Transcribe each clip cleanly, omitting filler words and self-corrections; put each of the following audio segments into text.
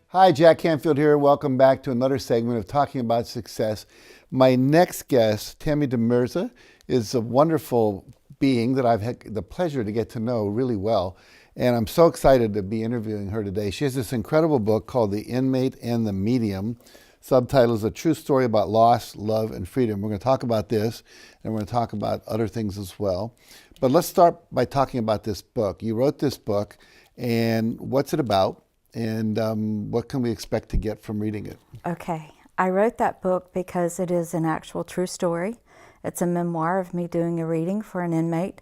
Hi, Jack Canfield here. Welcome back to another segment of Talking About Success. My next guest, Tammy DeMirza, is a wonderful being that I've had the pleasure to get to know really well. And I'm so excited to be interviewing her today. She has this incredible book called The Inmate and the Medium. Subtitle is A True Story About Loss, Love, and Freedom. We're going to talk about this, and we're going to talk about other things as well. But let's start by talking about this book. You wrote this book, and what's it about? And what can we expect to get from reading it? Okay. I wrote that book because it is an actual true story. It's a memoir of me doing a reading for an inmate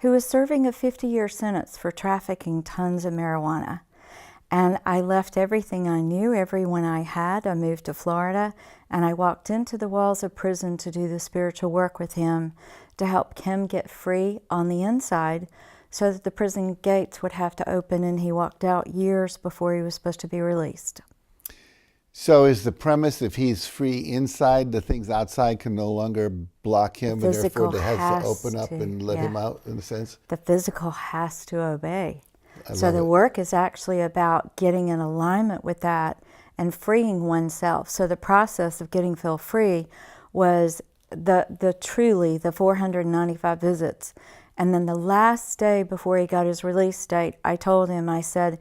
who was serving a 50-year sentence for trafficking tons of marijuana. And I left everything I knew, everyone I had. I moved to Florida, and I walked into the walls of prison to do the spiritual work with him to help him get free on the inside, so that the prison gates would have to open, and he walked out years before he was supposed to be released. So is the premise, if he's free inside, the things outside can no longer block him, and therefore it has to open up and let him out, in a sense? The physical has to obey. So the work is actually about getting in alignment with that and freeing oneself. So the process of getting Phil free was the 495 visits. And then the last day before he got his release date, I told him, I said,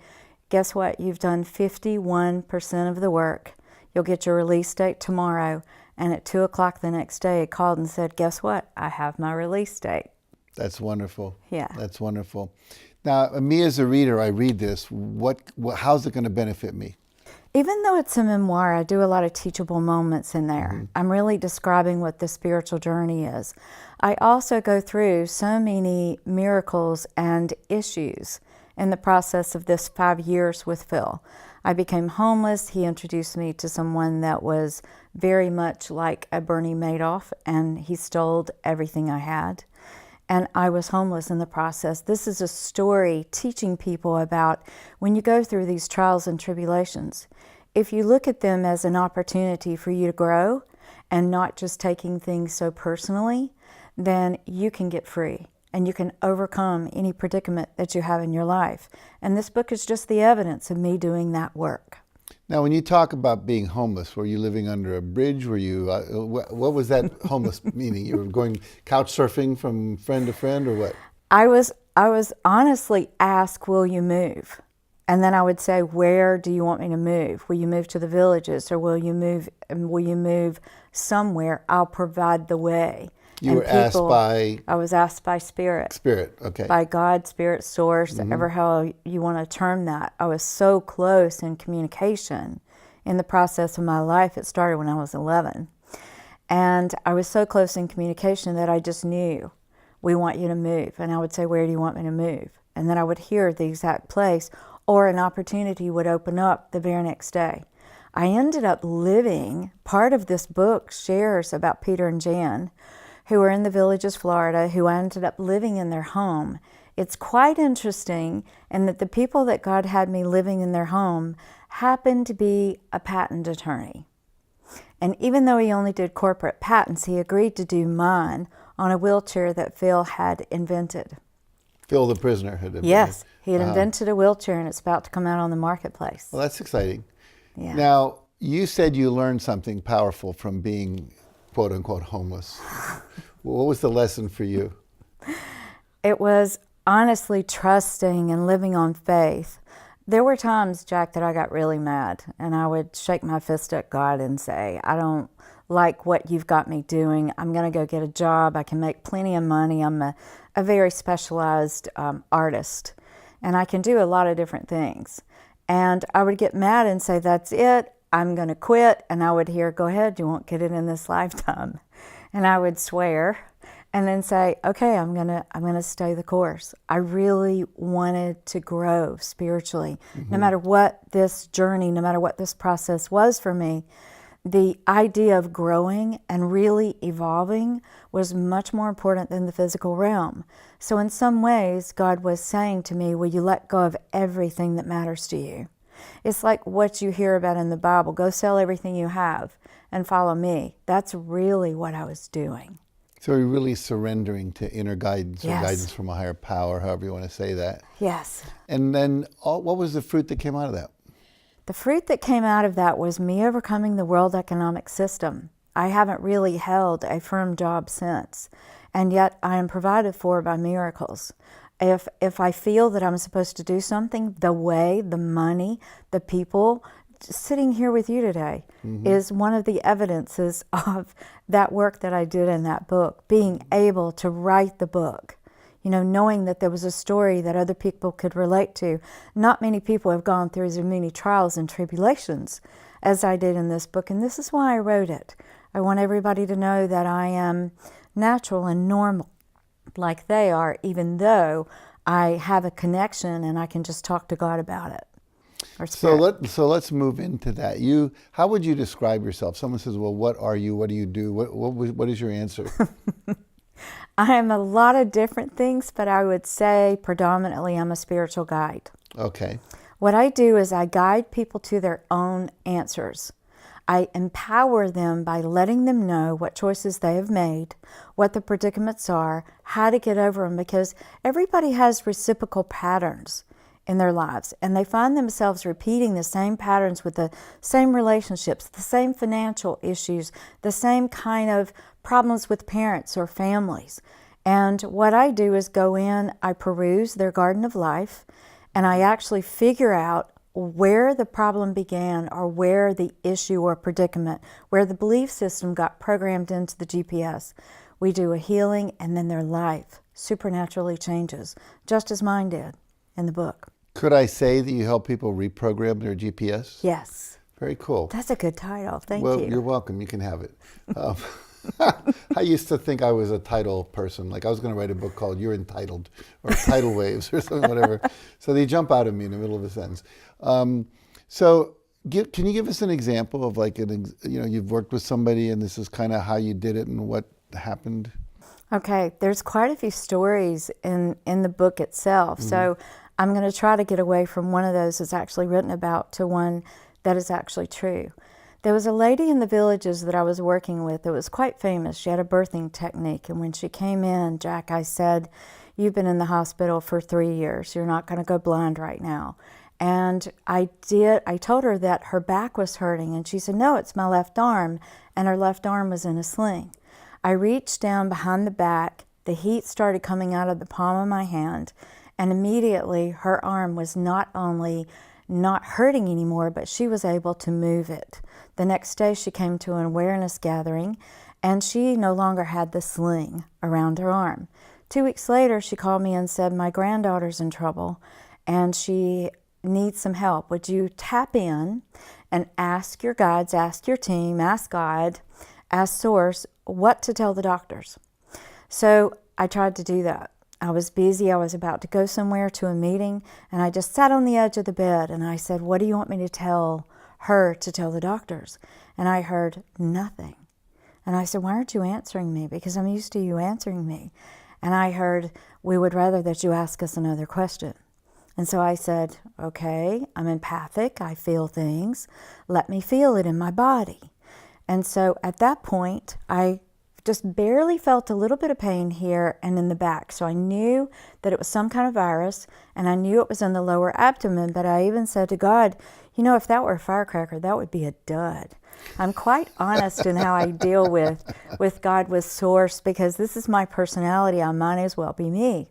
guess what? You've done 51% of the work. You'll get your release date tomorrow. And at 2 o'clock the next day, he called and said, guess what? I have my release date. That's wonderful. Yeah. That's wonderful. Now, me as a reader, I read this. How's it going to benefit me? Even though it's a memoir, I do a lot of teachable moments in there. Mm-hmm. I'm really describing what the spiritual journey is. I also go through so many miracles and issues in the process of this 5 years with Phil. I became homeless. He introduced me to someone that was very much like a Bernie Madoff, and he stole everything I had. And I was homeless in the process. This is a story teaching people about when you go through these trials and tribulations, if you look at them as an opportunity for you to grow and not just taking things so personally, then you can get free and you can overcome any predicament that you have in your life. And this book is just the evidence of me doing that work. Now, when you talk about being homeless, were you living under a bridge? Were you, what was that homeless meaning? You were going couch surfing from friend to friend, or what? I was honestly asked, will you move? And then I would say, where do you want me to move? Will you move to the villages, or will you move somewhere? I'll provide the way. You were asked by? I was asked by Spirit. Spirit, okay. By God, Spirit, Source, mm-hmm. ever how you want to term that. I was so close in communication in the process of my life. It started when I was 11. And I was so close in communication that I just knew, we want you to move. And I would say, where do you want me to move? And then I would hear the exact place, or an opportunity would open up the very next day. I ended up living, part of this book shares about Peter and Jan, who were in the Villages, Florida, who ended up living in their home. It's quite interesting in that the people that God had me living in their home happened to be a patent attorney. And even though he only did corporate patents, he agreed to do mine on a wheelchair that Phil had invented. Phil the prisoner had invented? Yes, he had invented a wheelchair, and it's about to come out on the marketplace. Well, that's exciting. Yeah. Now, you said you learned something powerful from being quote-unquote homeless. What was the lesson for you? It was honestly trusting and living on faith. There were times, Jack, that I got really mad, and I would shake my fist at God and say, I don't like what you've got me doing. I'm going to go get a job. I can make plenty of money. I'm a very specialized artist, and I can do a lot of different things. And I would get mad and say, that's it. I'm going to quit. And I would hear, go ahead, you won't get it in this lifetime. And I would swear and then say, okay, I'm gonna stay the course. I really wanted to grow spiritually. Mm-hmm. No matter what this journey, no matter what this process was for me, the idea of growing and really evolving was much more important than the physical realm. So in some ways, God was saying to me, will you let go of everything that matters to you? It's like what you hear about in the Bible. Go sell everything you have and follow me. That's really what I was doing. So you're really surrendering to inner guidance, yes. or guidance from a higher power, however you want to say that. Yes. And then what was the fruit that came out of that? The fruit that came out of that was me overcoming the world economic system. I haven't really held a firm job since, and yet I am provided for by miracles. If I feel that I'm supposed to do something, the way, the money, the people, sitting here with you today is one of the evidences of that work that I did in that book, being able to write the book. You know, knowing that there was a story that other people could relate to. Not many people have gone through as many trials and tribulations as I did in this book, and this is why I wrote it. I want everybody to know that I am natural and normal like they are, even though I have a connection and I can just talk to God about it. So let's move into that. How would you describe yourself? Someone says, well, what are you? What do you do? What is your answer? I am a lot of different things, but I would say predominantly I'm a spiritual guide. Okay. What I do is I guide people to their own answers. I empower them by letting them know what choices they have made, what the predicaments are, how to get over them, because everybody has reciprocal patterns in their lives, and they find themselves repeating the same patterns with the same relationships, the same financial issues, the same kind of problems with parents or families. And what I do is go in, I peruse their garden of life, and I actually figure out where the problem began, or where the issue or predicament, where the belief system got programmed into the GPS. We do a healing, and then their life supernaturally changes, just as mine did in the book. Could I say that you help people reprogram their GPS? Yes. Very cool. That's a good title. Thank you. Well, you're welcome. You can have it. I used to think I was a title person. Like I was going to write a book called You're Entitled, or Tidal Waves, or something, whatever. So they jump out at me in the middle of a sentence. Can you give us an example of you've worked with somebody and this is kind of how you did it and what happened? Okay, there's quite a few stories in the book itself. So I'm going to try to get away from one of those that's actually written about to one that is actually true. There was a lady in the villages that I was working with that was quite famous. She had a birthing technique, and when she came in, Jack, I said, you've been in the hospital for 3 years. You're not going to go blind right now. And I told her that her back was hurting, and she said, no, it's my left arm, and her left arm was in a sling. I reached down behind the back, the heat started coming out of the palm of my hand, and immediately her arm was not only not hurting anymore, but she was able to move it. The next day she came to an awareness gathering, and she no longer had the sling around her arm. 2 weeks later, she called me and said, my granddaughter's in trouble, and she needs some help. Would you tap in and ask your guides, ask your team, ask God, ask Source, what to tell the doctors? So I tried to do that. I was busy. I was about to go somewhere to a meeting, and I just sat on the edge of the bed, and I said, what do you want me to tell her to tell the doctors? And I heard nothing. And I said, why aren't you answering me? Because I'm used to you answering me. And I heard, we would rather that you ask us another question. And so I said, okay, I'm empathic. I feel things. Let me feel it in my body. And so at that point, I just barely felt a little bit of pain here and in the back. So I knew that it was some kind of virus, and I knew it was in the lower abdomen, but I even said to God, you know, if that were a firecracker, that would be a dud. I'm quite honest in how I deal with God, with Source, because this is my personality. I might as well be me.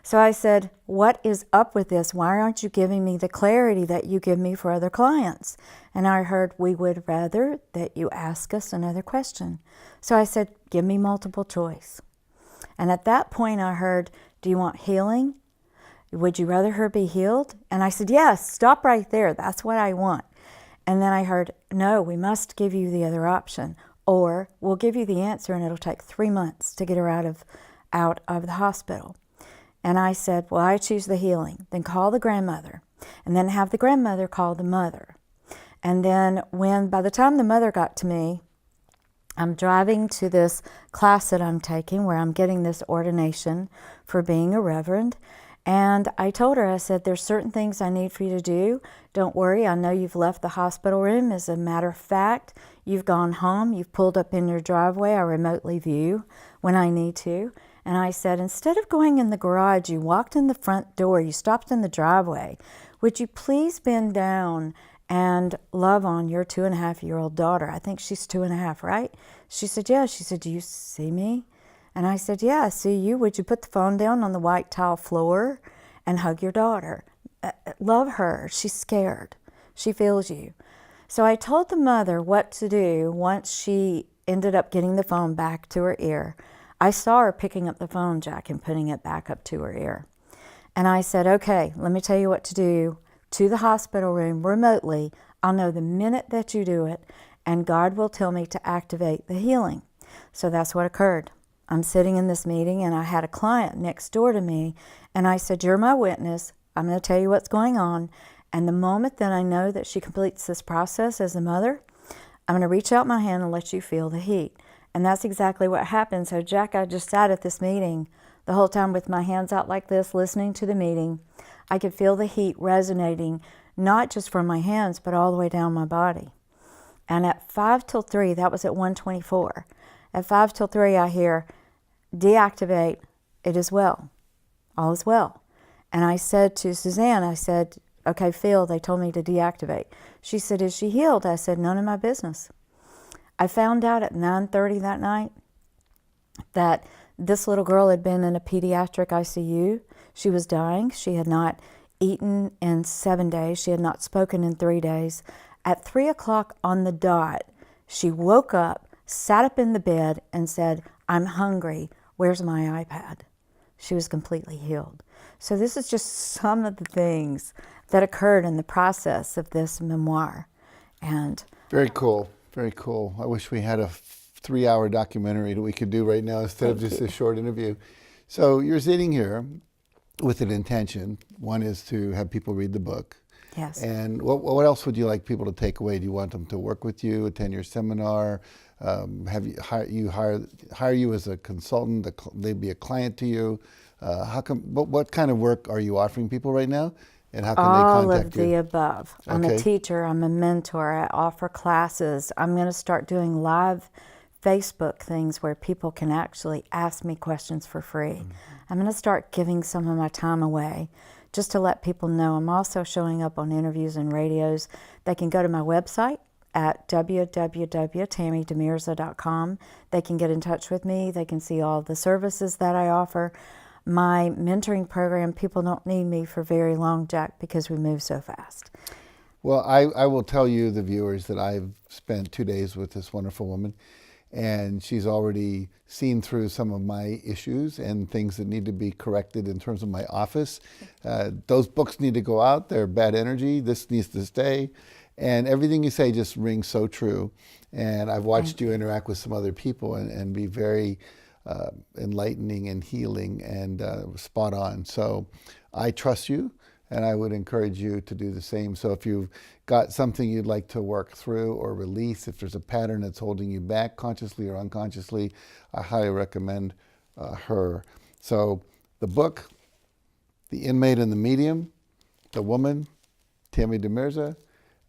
So I said, what is up with this? Why aren't you giving me the clarity that you give me for other clients? And I heard, we would rather that you ask us another question. So I said, give me multiple choice. And at that point I heard, do you want healing? Would you rather her be healed? And I said, yes, stop right there. That's what I want. And then I heard, no, we must give you the other option, or we'll give you the answer and it'll take 3 months to get her out of the hospital. And I said, well, I choose the healing. Then call the grandmother, and then have the grandmother call the mother. And then by the time the mother got to me, I'm driving to this class that I'm taking where I'm getting this ordination for being a reverend. And I told her, I said, there's certain things I need for you to do. Don't worry, I know you've left the hospital room. As a matter of fact, you've gone home, you've pulled up in your driveway. I remotely view when I need to. And I said, instead of going in the garage, you walked in the front door, you stopped in the driveway. Would you please bend down and love on your 2.5-year-old daughter. I think she's 2.5, right? She said, yeah. She said, do you see me? And I said, yeah, I see you. Would you put the phone down on the white tile floor and hug your daughter? Love her. She's scared. She feels you. So I told the mother what to do once she ended up getting the phone back to her ear. I saw her picking up the phone, Jack, and putting it back up to her ear. And I said, okay, let me tell you what to do to the hospital room remotely. I'll know the minute that you do it, and God will tell me to activate the healing. So that's what occurred. I'm sitting in this meeting, and I had a client next door to me, and I said, you're my witness. I'm going to tell you what's going on. And the moment that I know that she completes this process as a mother, I'm going to reach out my hand and let you feel the heat. And that's exactly what happened. So, Jack, I just sat at this meeting the whole time with my hands out like this, listening to the meeting. I could feel the heat resonating, not just from my hands, but all the way down my body. And at 5 till 3, that was at 1:24. At 5 till 3, I hear, deactivate, it is well. All is well. And I said to Suzanne, I said, okay, Phil, they told me to deactivate. She said, is she healed? I said, none of my business. I found out at 9:30 that night that this little girl had been in a pediatric ICU. She was dying. She had not eaten in 7 days. She had not spoken in 3 days. At 3 o'clock on the dot, she woke up, sat up in the bed, and said, I'm hungry. Where's my iPad? She was completely healed. So this is just some of the things that occurred in the process of this memoir. And Very cool. Very cool. I wish we had a 3-hour documentary that we could do right now instead of just a short interview. So you're sitting here with an intention. One is to have people read the book. yes. And what else would you like people to take away? Do you want them to work with you, attend your seminar, have you hire you as a consultant? They be a client to you. What kind of work are you offering people right now? And how can they All contact of you? the above. I'm a Okay. teacher. I'm a mentor. I offer classes. I'm going to start doing live Facebook things where people can actually ask me questions for free. I'm going to start giving some of my time away just to let people know. I'm also showing up on interviews and radios. They can go to my website at www.tammydemirza.com. They can get in touch with me. They can see all the services that I offer. My mentoring program, people don't need me for very long, Jack, because we move so fast. Well, I will tell you, the viewers, that I've spent 2 days with this wonderful woman, and she's already seen through some of my issues and things that need to be corrected in terms of my office. Those books need to go out. They're bad energy. This needs to stay. And everything you say just rings so true. And I've watched you interact with some other people and be very enlightening and healing and spot on. So I trust you, and I would encourage you to do the same. So if you've got something you'd like to work through or release, if there's a pattern that's holding you back consciously or unconsciously, I highly recommend her. So the book, The Inmate and the Medium, The Woman, Tammy DeMirza,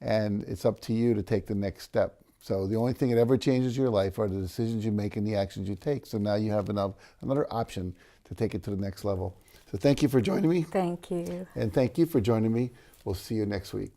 and it's up to you to take the next step. So the only thing that ever changes your life are the decisions you make and the actions you take. So now you have another option to take it to the next level. So thank you for joining me. Thank you. And thank you for joining me. We'll see you next week.